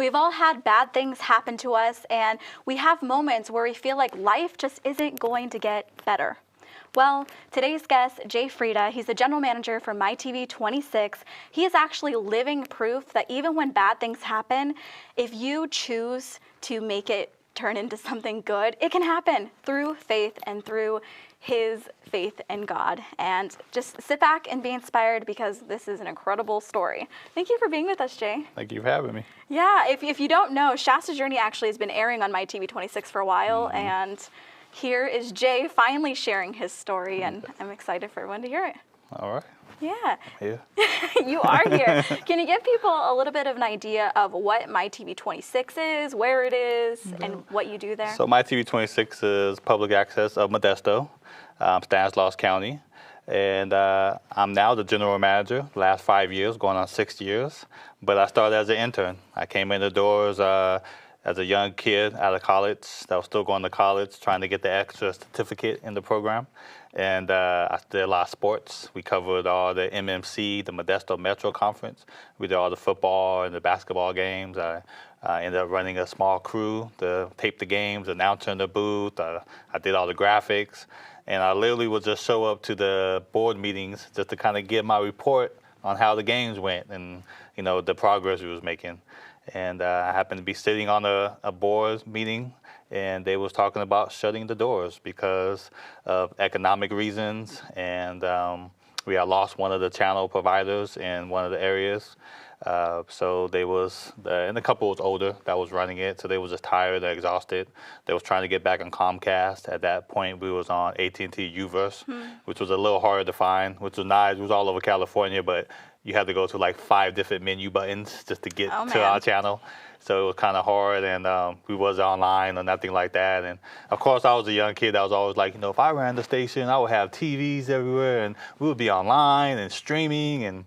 We've all had bad things happen to us, and we have moments where we feel like life just isn't going to get better. Well, today's guest, Jay Freeda, he's the general manager for MyTV 26. He is actually living proof that even when bad things happen, if you choose to make it turn into something good, it can happen through faith and through his faith in God. And just sit back and be inspired because this is an incredible story. Thank you for being with us, Jay. Thank you for having me. Yeah, if you don't know, Shastas Journey actually has been airing on MyTV 26 for a while, and here is Jay finally sharing his story, and I'm excited for everyone to hear it. All right. Yeah. Here. You are here. Can you give people a little bit of an idea of what MyTV 26 is, where it is, and what you do there? So MyTV 26 is public access of Modesto, Stanislaus County. And I'm now the general manager, last 5 years, going on 6 years. But I started as an intern. I came in the doors as a young kid out of college that was still going to college, trying to get the extra certificate in the program. And I did a lot of sports. We covered all the MMC, the Modesto Metro Conference. We did all the football and the basketball games. I ended up running a small crew to tape the games, announcer in the booth. I did all the graphics. And I literally would just show up to the board meetings just to kind of give my report on how the games went and, you know, the progress we was making. And I happened to be sitting on a board meeting, and they was talking about shutting the doors because of economic reasons. And we had lost one of the channel providers in one of the areas. So they was, and the couple was older that was running it, so they was just tired and exhausted. They was trying to get back on Comcast. At that point, we was on AT&T Uverse, which was a little harder to find, which was nice. It was all over California, but you had to go to like 5 different menu buttons just to get to our channel. So it was kind of hard, and we wasn't online or nothing like that. And of course, I was a young kid that was always like, you know, if I ran the station, I would have TVs everywhere, and we would be online and streaming. And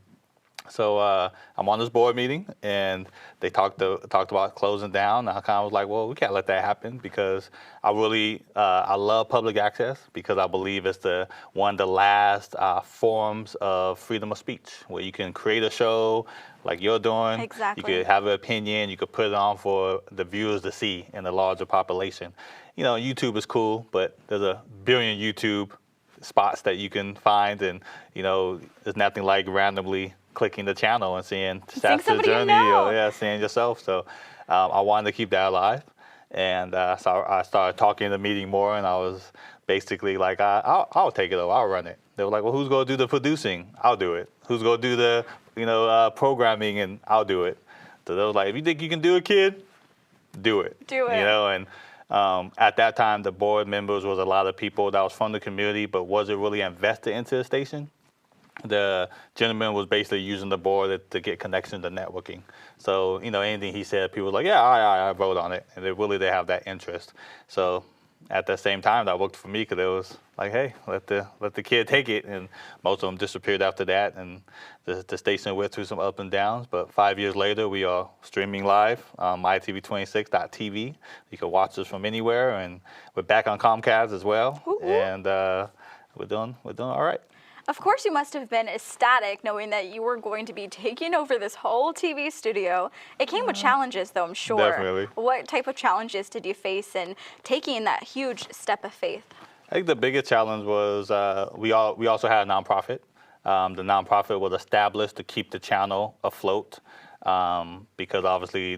so I'm on this board meeting, and they talked about closing down. And I kind of was like, well, we can't let that happen because I really I love public access because I believe it's one of the last forms of freedom of speech where you can create a show like you're doing. Exactly. You could have an opinion. You could put it on for the viewers to see in the larger population. You know, YouTube is cool, but there's a billion YouTube spots that you can find, and you know, there's nothing like randomly clicking the channel and seeing Shastas Journey or seeing yourself. So I wanted to keep that alive. And so I started talking in the meeting more, and I was basically like, I'll take it over, I'll run it. They were like, well, who's going to do the producing? I'll do it. Who's going to do the programming? And I'll do it. So they was like, if you think you can do it, kid, do it. Do it. You know, and at that time, the board members was a lot of people that was from the community, but wasn't really invested into the station. The gentleman was basically using the board to get connections to networking. So, you know, anything he said, people were like, yeah, I vote on it. And they have that interest. So at the same time, that worked for me because it was like, hey, let the kid take it. And most of them disappeared after that. And the station went through some ups and downs. But 5 years later, we are streaming live on mytv26.tv. You can watch us from anywhere. And we're back on Comcast as well. Ooh. And we're doing all right. Of course, you must have been ecstatic knowing that you were going to be taking over this whole TV studio. It came with challenges, though, I'm sure. Definitely. What type of challenges did you face in taking that huge step of faith? I think the biggest challenge was we also had a nonprofit. The nonprofit was established to keep the channel afloat because obviously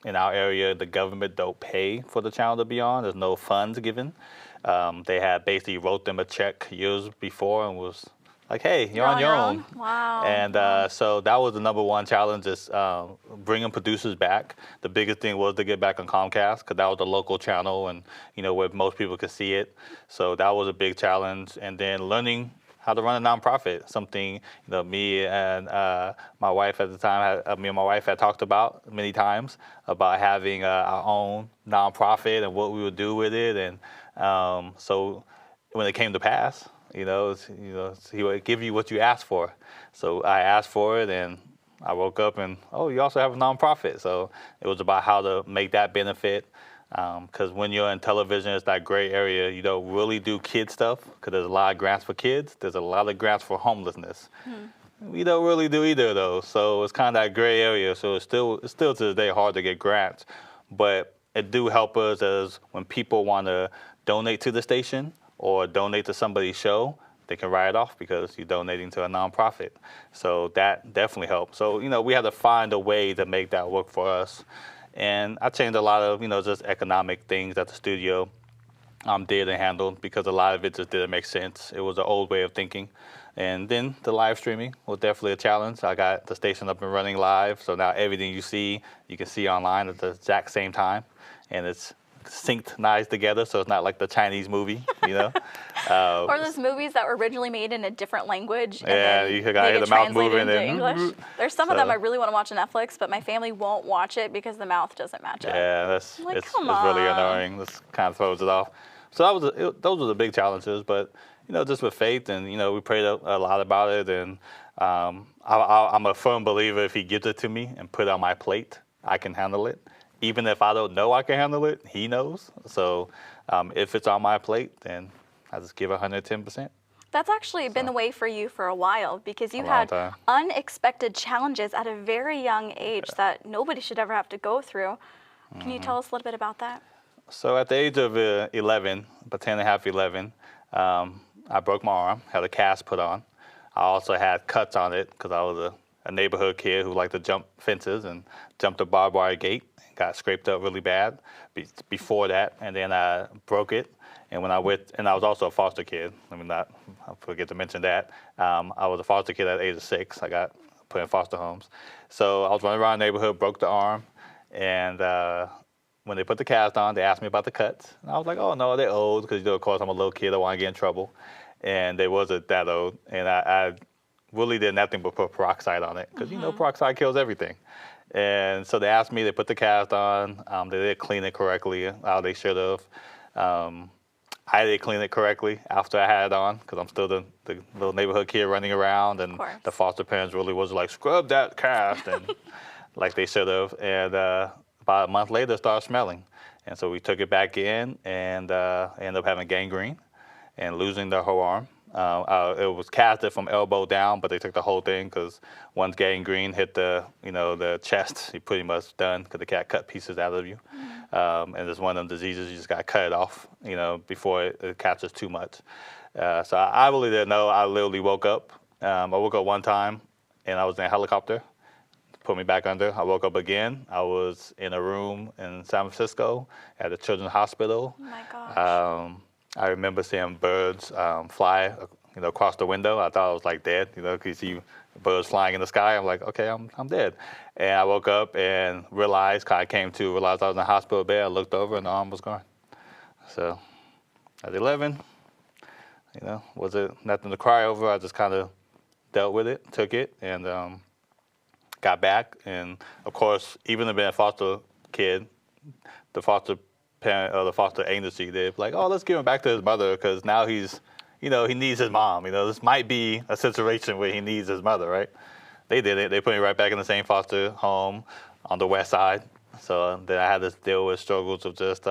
in our area, the government don't pay for the channel to be on. There's no funds given. They had basically wrote them a check years before and was like, hey, you're on your own. Wow. And so that was the number one challenge is bringing producers back. The biggest thing was to get back on Comcast because that was the local channel and, you know, where most people could see it. So that was a big challenge. And then learning how to run a nonprofit, something, you know, me and my wife at the time, me and my wife had talked about many times about having our own nonprofit and what we would do with it. And so when it came to pass, he would give you what you asked for. So I asked for it, and I woke up and, you also have a nonprofit. So it was about how to make that benefit. Because when you're in television, it's that gray area. You don't really do kid stuff because there's a lot of grants for kids. There's a lot of grants for homelessness. we don't really do either of those. So it's kind of that gray area. So it's still to this day hard to get grants, but it do help us as when people want to donate to the station or donate to somebody's show, they can write it off because you're donating to a nonprofit. So that definitely helps. So, we had to find a way to make that work for us. And I changed a lot of, just economic things at the studio did and handled because a lot of it just didn't make sense. It was an old way of thinking. And then the live streaming was definitely a challenge. I got the station up and running live, so now everything you see, you can see online at the exact same time, and it's synchronized together, so it's not like the Chinese movie, Or those movies that were originally made in a different language. And yeah, then you gotta hear the mouth moving into and English. There's some of them I really want to watch on Netflix, but my family won't watch it because the mouth doesn't match up. Yeah, it's really annoying. This kind of throws it off. So those were the big challenges, but just with faith, and we prayed a lot about it, and I'm a firm believer if He gives it to me and put it on my plate, I can handle it. Even if I don't know I can handle it, He knows. So if it's on my plate, then I just give 110%. That's actually been the way for you for a while because you had unexpected challenges at a very young age that nobody should ever have to go through. Can you tell us a little bit about that? So at the age of 11, about 10 and a half, 11, I broke my arm, had a cast put on. I also had cuts on it because I was a neighborhood kid who liked to jump fences and jumped a barbed wire gate. Got scraped up really bad before that, and then I broke it. And I was also a foster kid. I forget to mention that. I was a foster kid at the age of 6. I got put in foster homes. So I was running around the neighborhood, broke the arm, and when they put the cast on, they asked me about the cuts. And I was like, oh, no, they're old, because, of course, I'm a little kid. I don't want to get in trouble. And they wasn't that old. And I really did nothing but put peroxide on it, because, peroxide kills everything. And so they asked me, they put the cast on. They didn't clean it correctly, how they should have. I didn't clean it correctly after I had it on, because I'm still the little neighborhood kid running around. And the foster parents really was like, scrub that cast, and like they should have. And about a month later, it started smelling. And so we took it back in and ended up having gangrene and losing the whole arm. It was casted from elbow down, but they took the whole thing because once gangrene hit the chest, you're pretty much done because they can't cut pieces out of you. And it's one of them diseases, you just got to cut it off, before it catches too much. So I really didn't know. I literally woke up. I woke up one time, and I was in a helicopter. Put me back under. I woke up again. I was in a room in San Francisco at a children's hospital. Oh my gosh. I remember seeing birds fly, across the window. I thought I was like dead, because you see birds flying in the sky. I'm like, okay, I'm dead. And I woke up and realized I was in the hospital bed. I looked over and the arm was gone. So at 11, was it nothing to cry over? I just kind of dealt with it, took it, and got back. And of course, even being a foster kid, the foster parent or the foster agency, they're like, oh, let's give him back to his mother because now he's, he needs his mom. This might be a situation where he needs his mother, right? They did it. They put me right back in the same foster home on the west side. So then I had to deal with struggles of just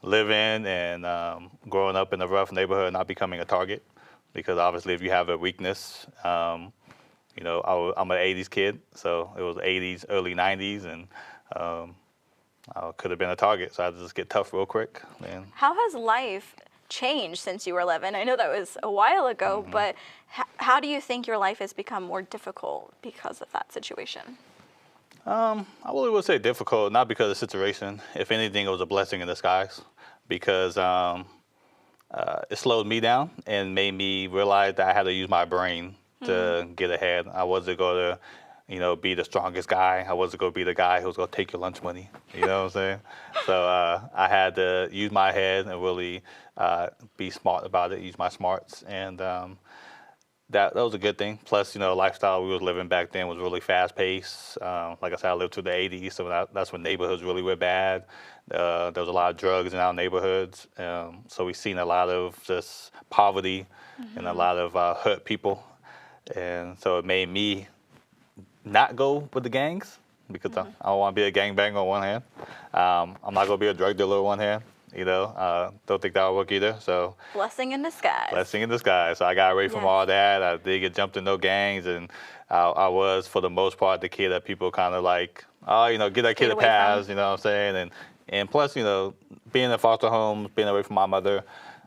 living and growing up in a rough neighborhood and not becoming a target. Because obviously if you have a weakness, I'm an 80s kid, so it was 80s, early 90s, and I could have been a target, so I had to just get tough real quick. And how has life changed since you were 11? I know that was a while ago, but how do you think your life has become more difficult because of that situation? I really would say difficult, not because of the situation. If anything, it was a blessing in disguise because it slowed me down and made me realize that I had to use my brain to get ahead. I wasn't going to, be the strongest guy. I wasn't going to be the guy who was going to take your lunch money. You know what I'm saying? So I had to use my head and really be smart about it, use my smarts. And that was a good thing. Plus, the lifestyle we was living back then was really fast-paced. Like I said, I lived through the 80s, so that's when neighborhoods really were bad. There was a lot of drugs in our neighborhoods. So we've seen a lot of just poverty and a lot of hurt people. And so it made me not go with the gangs because I don't want to be a gangbanger on one hand. I'm not going to be a drug dealer on one hand. You know, don't think that would work either. So Blessing in disguise. blessing in disguise. So I got away from Yes. all that. I did get jumped in no gangs, and I was, for the most part, the kid that people kind of like, oh, you know, get that kid Stayed a away from. pass. You know what I'm saying? And plus, you know, being in foster homes, being away from my mother,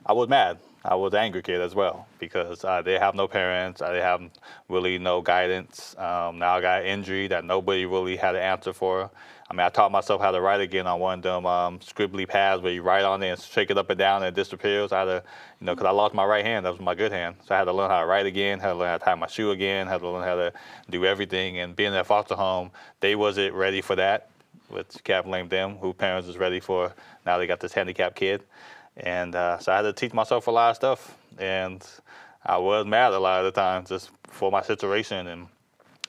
I was mad. I was an angry kid as well because I didn't have no parents. I didn't have really no guidance. Now I got an injury that nobody really had an answer for. I mean, I taught myself how to write again on one of them scribbly pads where you write on it and shake it up and down and it disappears. I had to, you know, because I lost my right hand. That was my good hand. So I had to learn how to write again, had to learn how to tie my shoe again, had to learn how to do everything. And being in a foster home, they wasn't ready for that, which can't blame them. Who parents is ready for, now they got this handicapped kid. And so I had to teach myself a lot of stuff. And I was mad a lot of the time just for my situation. And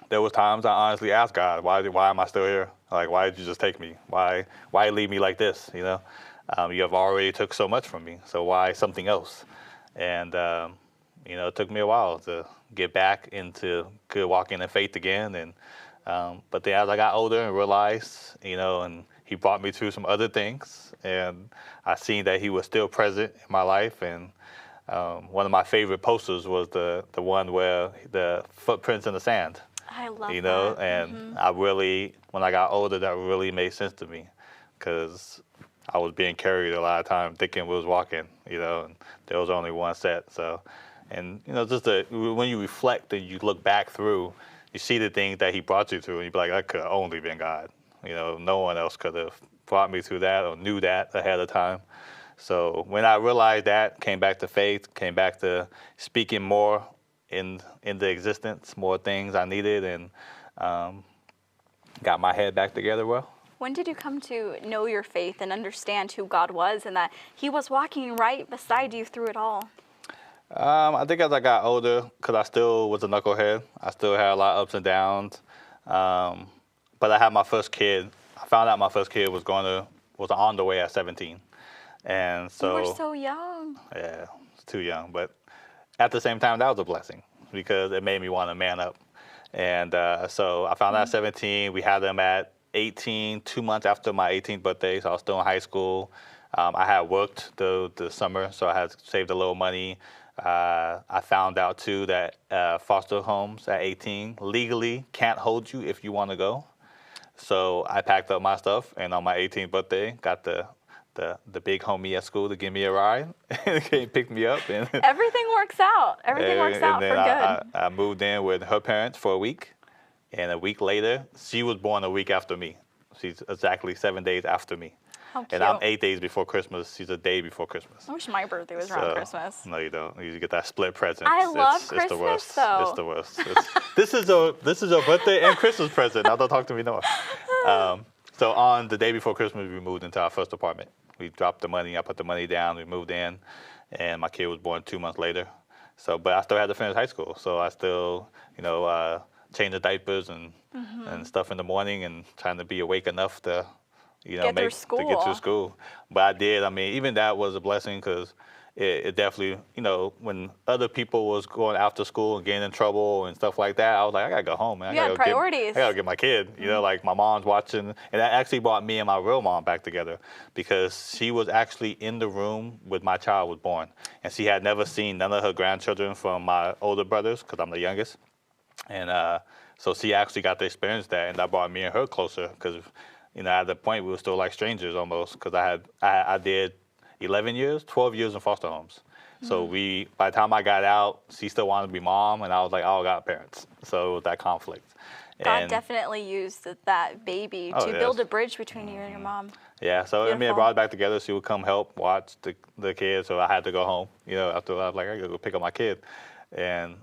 there was times I honestly asked God, why am I still here? Like, why did you just take me? Why leave me like this? You know, you have already took so much from me. So why something else? And, you know, it took me a while to get back into good walking in faith again. And but then as I got older and realized, you know, and he brought me through some other things, and I seen that he was still present in my life. And one of my favorite posters was the one where the footprints in the sand. I love You know, that. and I really, when I got older, that really made sense to me because I was being carried a lot of time thinking we was walking, you know, and there was only one set. So, and, you know, just when you reflect and you look back through, you see the things that he brought you through, and you be like, that could have only been God. You know, no one else could have brought me through that or knew that ahead of time. So when I realized that, came back to faith, came back to speaking more into existence, more things I needed, and got my head back together well. When did you come to know your faith and understand who God was and that he was walking right beside you through it all? I think as I got older, because I still was a knucklehead, I still had a lot of ups and downs. But I had my first kid. I found out my first kid was on the way at 17. And so You were so young. Yeah, it's too young. But at the same time, that was a blessing because it made me want to man up. And so I found out at 17. We had them at 18, 2 months after my 18th birthday. So I was still in high school. I had worked the summer, so I had saved a little money. I found out, too, that foster homes at 18 legally can't hold you if you want to go. So I packed up my stuff, and on my 18th birthday, got the big homie at school to give me a ride and came pick me up. And Everything works out. Everything works out for good. I moved in with her parents for a week, and a week later, she was born a week after me. She's exactly 7 days after me. How cute. And I'm 8 days before Christmas. She's a day before Christmas. I wish my birthday was around Christmas. No, you don't. You get that split present. I love It's the worst. Christmas, though. It's the worst. This is your birthday and Christmas present. Now don't talk to me no more. So on the day before Christmas, we moved into our first apartment. We dropped the money. I put the money down. We moved in, and my kid was born 2 months later. So, but I still had to finish high school. So I still, you know, change the diapers and stuff in the morning, and trying to be awake enough to, you know, Get through to get through school. But I did. I mean, even that was a blessing because it definitely, you know, when other people was going after school and getting in trouble and stuff like that, I was like, I gotta go home, man. You had priorities. I gotta get my kid. You know, like my mom's watching, and that actually brought me and my real mom back together because she was actually in the room when my child was born, and she had never seen none of her grandchildren from my older brothers because I'm the youngest, and so she actually got to experience that, and that brought me and her closer because, you know, at the point we were still like strangers almost because I did 11 years, 12 years in foster homes. So by the time I got out, she still wanted to be mom, and I was like, oh, I got parents. So it was that conflict. God definitely used that baby to build a bridge between you and your mom. Yeah, so I mean, it brought it back together. She would come help watch the kids, so I had to go home. You know, after I was like, I gotta go pick up my kid. And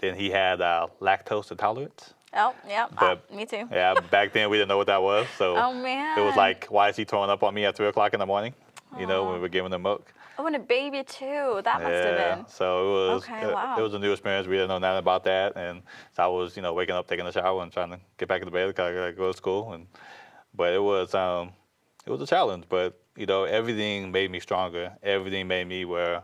then he had lactose intolerance. Oh, yeah, me too. Yeah, back then we didn't know what that was. So oh, man. It was like, why is he throwing up on me at 3 o'clock in the morning? You know, when we were giving him milk. Oh, and a baby too. That must have been. So wow. it was a new experience. We didn't know nothing about that, and so I was, you know, waking up, taking a shower, and trying to get back into bed because I gotta go to school. But it was a challenge. But you know, everything made me stronger. Everything made me where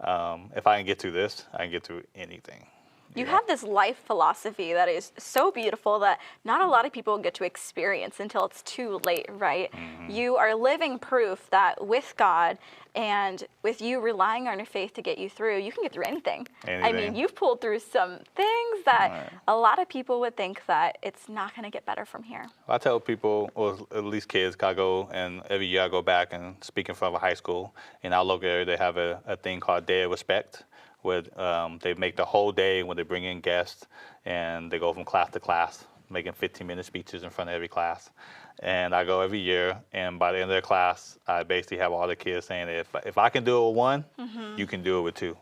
if I can get through this, I can get through anything. You have this life philosophy that is so beautiful that not a lot of people get to experience until it's too late, right? You are living proof that with God and with you relying on your faith to get you through, you can get through anything. I mean, you've pulled through some things that a lot of people would think that it's not going to get better from here. I tell people, or at least kids, I go and every year I go back and speak in front of a high school. In our local area, they have a thing called Day of Respect, where they make the whole day when they bring in guests, and they go from class to class, making 15-minute speeches in front of every class. And I go every year, and by the end of the class, I basically have all the kids saying, if I can do it with one, you can do it with two.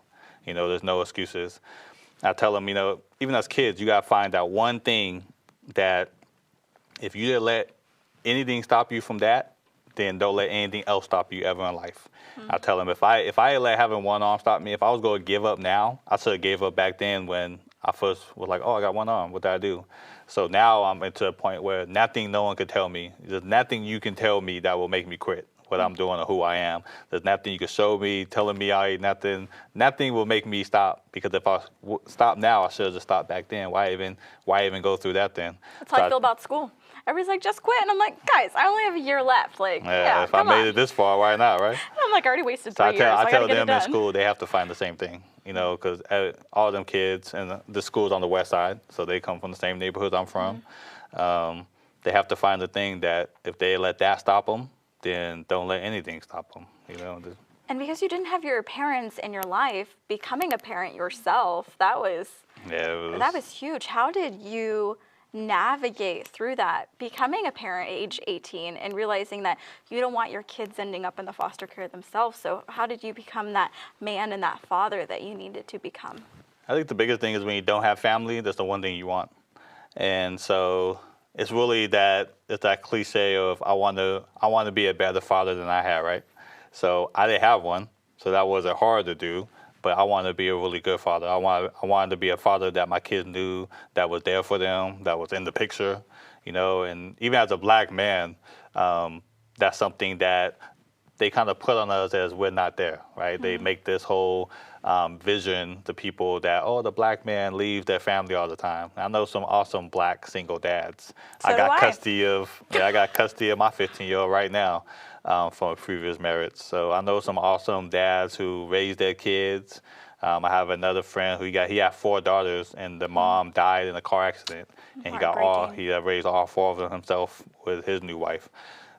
You know, there's no excuses. I tell them, you know, even as kids, you got to find out one thing that if you didn't let anything stop you from that, then don't let anything else stop you ever in life. I tell them, if I let having one arm stop me, if I was going to give up now, I should have gave up back then when I first was like, oh, I got one arm. What did I do? So now I'm into a point where nothing no one could tell me. There's nothing you can tell me that will make me quit what I'm doing or who I am. There's nothing you can show me, telling me I ain't nothing. Nothing will make me stop, because if I stop now, I should have just stopped back then. Why even go through that then? That's how I feel about school. Everybody's like, just quit. And I'm like, guys, I only have a year left. Like, if I made it this far, why not, right? I'm like, I already wasted 3 years. I tell them in school, they have to find the same thing, you know, because all them kids, and the school's on the west side, so they come from the same neighborhoods I'm from. They have to find the thing that if they let that stop them, then don't let anything stop them, you know. And because you didn't have your parents in your life, becoming a parent yourself, that was huge. How did you navigate through that, becoming a parent at age 18 and realizing that you don't want your kids ending up in the foster care themselves? So how did you become that man and that father that you needed to become? I think the biggest thing is when you don't have family, that's the one thing you want. And so it's really that cliche of I want to be a better father than I had, right? So I didn't have one, so that wasn't hard to do. But I wanted to be a really good father. I wanted to be a father that my kids knew, that was there for them, that was in the picture, you know. And even as a black man, that's something that they kind of put on us as we're not there, right? They make this whole vision to people that, oh, the black man leaves their family all the time. I know some awesome black single dads. I got custody of my 15-year-old right now. From a previous marriage. So I know some awesome dads who raise their kids. I have another friend who he had 4 daughters, and the mom died in a car accident, and he raised all 4 of them himself with his new wife.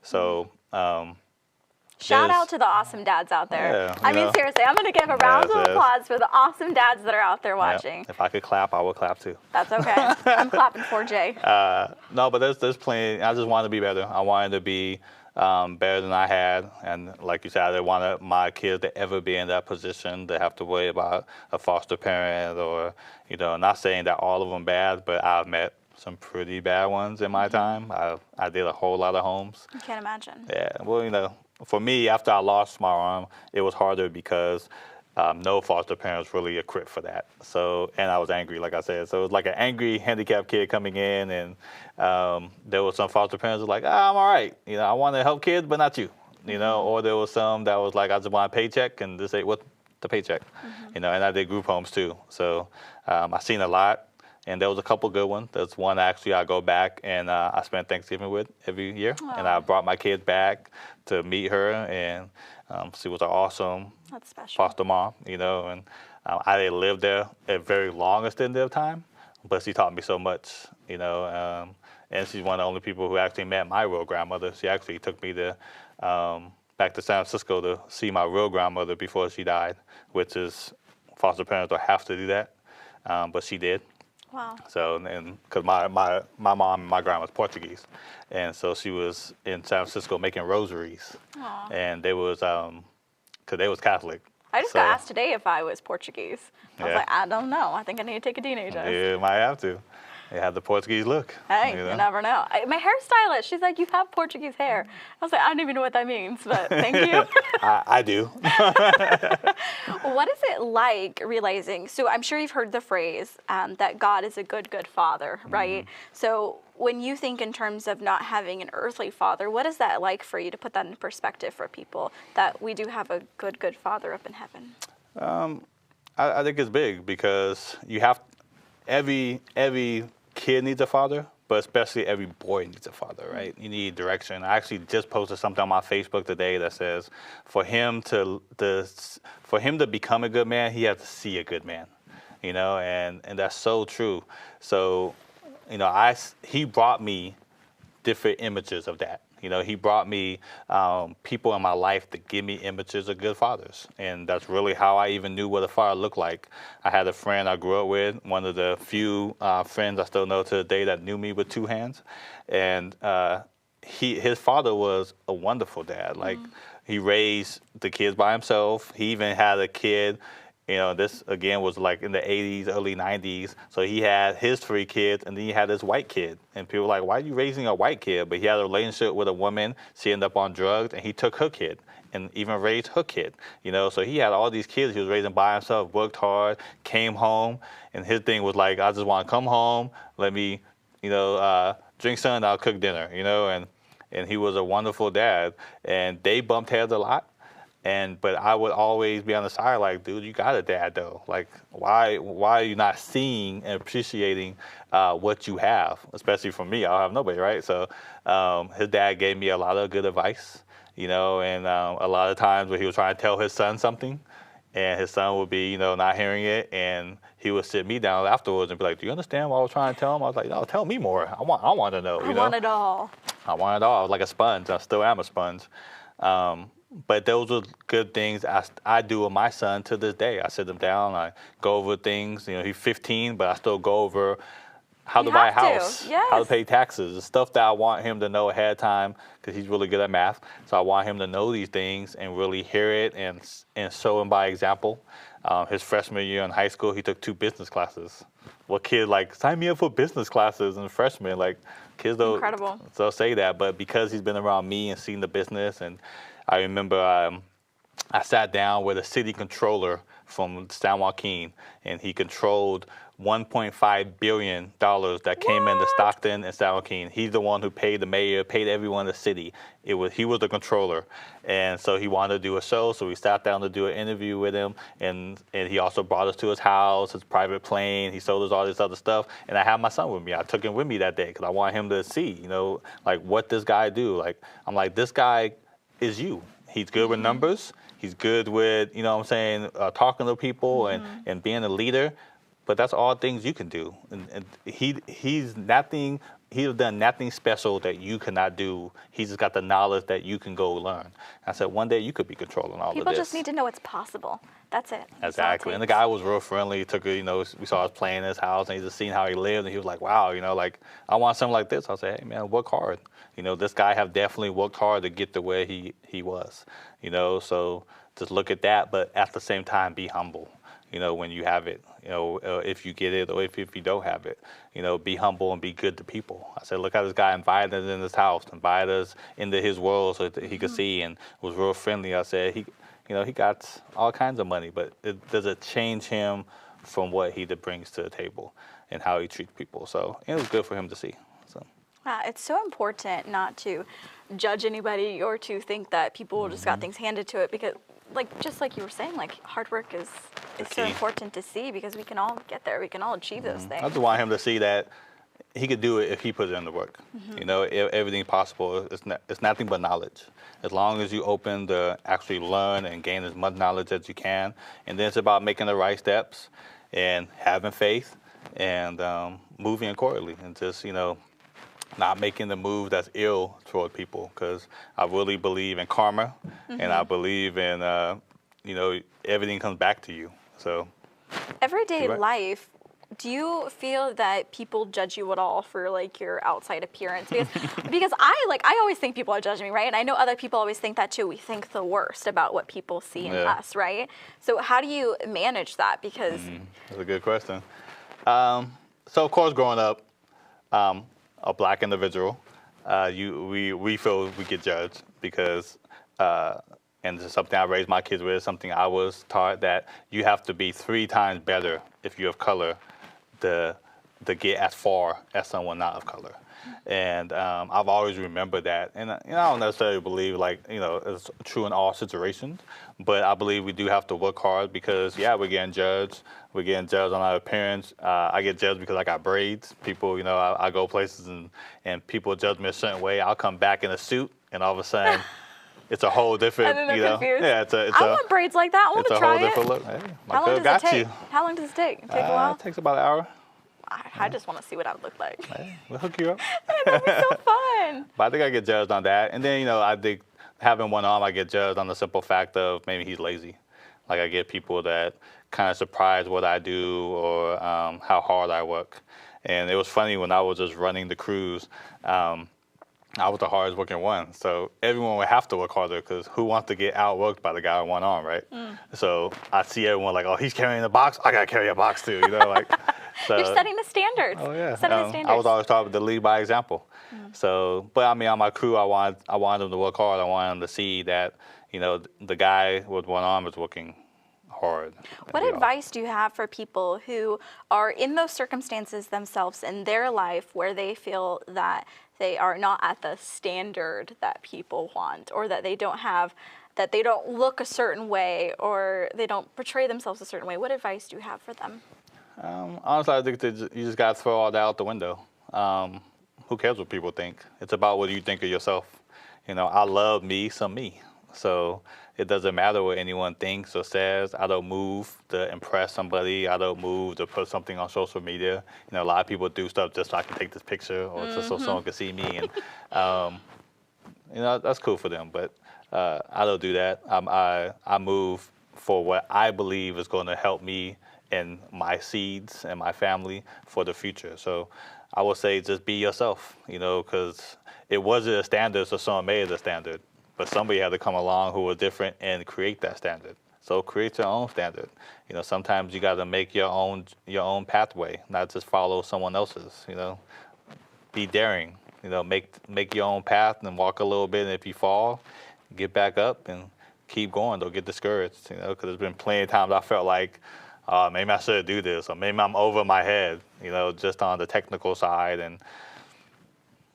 So shout out to the awesome dads out there. Yeah, I mean, seriously, I'm going to give a round of applause for the awesome dads that are out there watching. If I could clap, I would clap too. That's okay. I'm clapping for Jay. No, but there's plenty. I just wanted to be better. I wanted to be better than I had, and like you said, I didn't want my kids to ever be in that position to have to worry about a foster parent, or, you know, not saying that all of them bad, but I've met some pretty bad ones in my time. I did a whole lot of homes. I can't imagine. Yeah, well, you know, for me, after I lost my arm, it was harder because no foster parents really equipped for that. So, and I was angry, like I said. So it was like an angry handicapped kid coming in, and there were some foster parents who were like, I'm all right. You know, I want to help kids, but not you. You know, or there was some that was like, I just want a paycheck, and just say, what's the paycheck? You know, and I did group homes too. So I've seen a lot, and there was a couple good ones. There's one actually I go back and I spend Thanksgiving with every year. Aww. And I brought my kids back to meet her, and she was an awesome foster mom, you know, and I didn't live there a very long extended of time, but she taught me so much, you know, and she's one of the only people who actually met my real grandmother. She actually took me to back to San Francisco to see my real grandmother before she died, which is, foster parents don't have to do that, but she did. Wow. So, and because my mom and my grandma was Portuguese, and so she was in San Francisco making rosaries. Aww. And they was, because they was Catholic. I just got asked today if I was Portuguese. I was like, I don't know. I think I need to take a DNA test. Yeah, might have to. They have the Portuguese look. Hey, you never know. My hairstylist, she's like, you have Portuguese hair. I was like, I don't even know what that means, but thank you. I do. What is it like realizing, so I'm sure you've heard the phrase that God is a good, good father, right? Mm-hmm. So when you think in terms of not having an earthly father, what is that like for you, to put that in perspective for people, that we do have a good, good father up in heaven? I think it's big, because you have, every kid needs a father, but especially every boy needs a father, right? You need direction. I actually just posted something on my Facebook today that says, for him to become a good man, he has to see a good man, and that's so true. So, he brought me different images of that. He brought me people in my life to give me images of good fathers. And that's really how I even knew what a father looked like. I had a friend I grew up with, one of the few friends I still know to this day that knew me with two hands. And his father was a wonderful dad. Like, he raised the kids by himself. He even had a kid. This, again, was like in the 80s, early 90s. So he had his 3 kids, and then he had this white kid. And people were like, why are you raising a white kid? But he had a relationship with a woman. She ended up on drugs, and he took her kid and even raised her kid. So he had all these kids he was raising by himself, worked hard, came home. And his thing was like, I just want to come home, let me, drink something, I'll cook dinner, and he was a wonderful dad. And they bumped heads a lot. But I would always be on the side like, dude, you got a dad though. Like, why are you not seeing and appreciating what you have? Especially for me, I don't have nobody, right? So his dad gave me a lot of good advice, and a lot of times when he was trying to tell his son something, and his son would be, not hearing it, and he would sit me down afterwards and be like, do you understand what I was trying to tell him? I was like, no, tell me more. I want to know. I want it all. I want it all. I was like a sponge. I still am a sponge. But those are good things I do with my son to this day. I sit him down, I go over things. He's 15, but I still go over how to buy a house, how to pay taxes, the stuff that I want him to know ahead of time because he's really good at math. So I want him to know these things and really hear it and show him by example. His freshman year in high school, he took 2 business classes. What kid, sign me up for business classes in freshman? Like, kids don't they'll say that, but because he's been around me and seen the business, and I remember I sat down with a city controller from San Joaquin, and he controlled $1.5 billion that came into Stockton and San Joaquin. He's the one who paid the mayor, paid everyone in the city. He was the controller. And so he wanted to do a show, so we sat down to do an interview with him, and he also brought us to his house, his private plane. He showed us all this other stuff, and I had my son with me. I took him with me that day because I want him to see, what this guy do. Like, I'm like, this guy is you. He's good with numbers. He's good with, talking to people and being a leader. But that's all things you can do. And he's nothing. He's done nothing special that you cannot do. He's just got the knowledge that you can go learn. I said, one day you could be controlling all of this. People just need to know it's possible. That's it. Exactly. And the guy was real friendly. He took, we saw us playing in his house, and he just seen how he lived, and he was like, wow, I want something like this. I said, hey, man, work hard. This guy have definitely worked hard to get to where he was. So just look at that, but at the same time, be humble. When you have it, if you get it or if you don't have it, be humble and be good to people. I said, look how this guy invited us in his house, invited us into his world so that he could see, and was real friendly. I said, he got all kinds of money, but does it change him from what he brings to the table and how he treats people? So it was good for him to see. So. It's so important not to judge anybody or to think that people just got things handed to it, because just like you were saying, hard work is so important to see, because we can all get there. We can all achieve those things. I just want him to see that he could do it if he puts in the work. Everything possible. It's nothing but knowledge. As long as you open to actually learn and gain as much knowledge as you can. And then it's about making the right steps and having faith and moving accordingly, and just, not making the move that's ill toward people, because I really believe in karma, and I believe in, everything comes back to you. So, everyday life, do you feel that people judge you at all for your outside appearance? Because I always think people are judging me, right? And I know other people always think that too. We think the worst about what people see in us, right? So how do you manage that? Because that's a good question. So of course, growing up, a black individual, we feel we get judged because, and this is something I raised my kids with, something I was taught, that you have to be 3 times better if you're of color to get as far as someone not of color. And I've always remembered that. And I don't necessarily believe it's true in all situations, but I believe we do have to work hard because, yeah, we're getting judged. We're getting judged on our appearance. I get judged because I got braids. People, I go places and people judge me a certain way. I'll come back in a suit and all of a sudden it's a whole different, And then they're confused. Yeah, I want braids like that. I want to try it. It's a whole different look. Hey, my How long girl does got it take? you. How long does it take? Take a while? It takes about an hour. I just want to see what I would look like. Hey, we'll hook you up. That'd be so fun. But I think I get judged on that. And then, I think having one arm, I get judged on the simple fact of maybe he's lazy. Like I get people that kind of surprise what I do or how hard I work. And it was funny when I was just running the cruise, I was the hardest working one. So everyone would have to work harder because who wants to get outworked by the guy with one arm, right? So I see everyone like, oh, he's carrying a box. I got to carry a box too, So, you're setting the standards. Oh, yeah. Setting the standards. I was always taught to lead by example. So, but I mean, on my crew, I wanted them to work hard. I wanted them to see that, the guy with one arm is working hard. What advice do you have for people who are in those circumstances themselves in their life where they feel that they are not at the standard that people want, or that they don't look a certain way, or they don't portray themselves a certain way? What advice do you have for them? Honestly, I think that you just got to throw all that out the window. Who cares what people think? It's about what you think of yourself. I love me some me. So it doesn't matter what anyone thinks or says. I don't move to impress somebody. I don't move to put something on social media. A lot of people do stuff just so I can take this picture or just so someone can see me. And, that's cool for them. But I don't do that. I move for what I believe is going to help me and my seeds and my family for the future. So I would say just be yourself, because it wasn't a standard, so someone made it a standard. But somebody had to come along who was different and create that standard. So create your own standard. Sometimes you got to make your own pathway, not just follow someone else's. Be daring. Make your own path and walk a little bit. And if you fall, get back up and keep going. Don't get discouraged. Because there's been plenty of times I felt like maybe I should do this, or maybe I'm over my head. Just on the technical side, and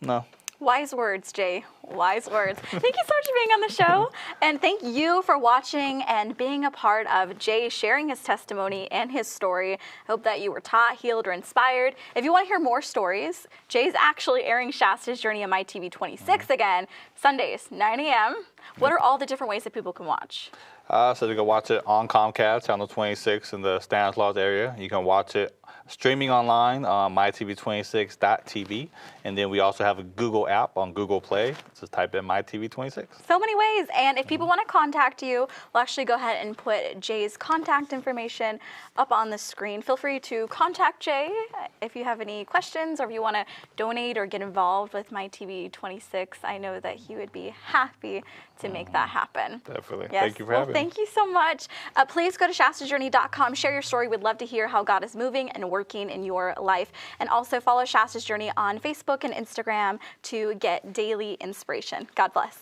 no. Wise words, Jay. Wise words. Thank you so much for being on the show. And thank you for watching and being a part of Jay sharing his testimony and his story. I hope that you were taught, healed, or inspired. If you want to hear more stories, Jay's actually airing Shasta's Journey on MyTV 26 again, Sundays, 9 a.m. What are all the different ways that people can watch? So you can watch it on Comcast, channel 26 in the Stanislaus area. You can watch it streaming online on mytv26.tv. And then we also have a Google app on Google Play. Just type in mytv26. So many ways. And if people want to contact you, we'll actually go ahead and put Jay's contact information up on the screen. Feel free to contact Jay if you have any questions, or if you want to donate or get involved with MyTV26. I know that he would be happy to make that happen. Definitely. Yes. Thank you for having me. Thank you so much. Please go to shastasjourney.com. Share your story. We'd love to hear how God is moving and working in your life. And also follow Shasta's Journey on Facebook and Instagram to get daily inspiration. God bless.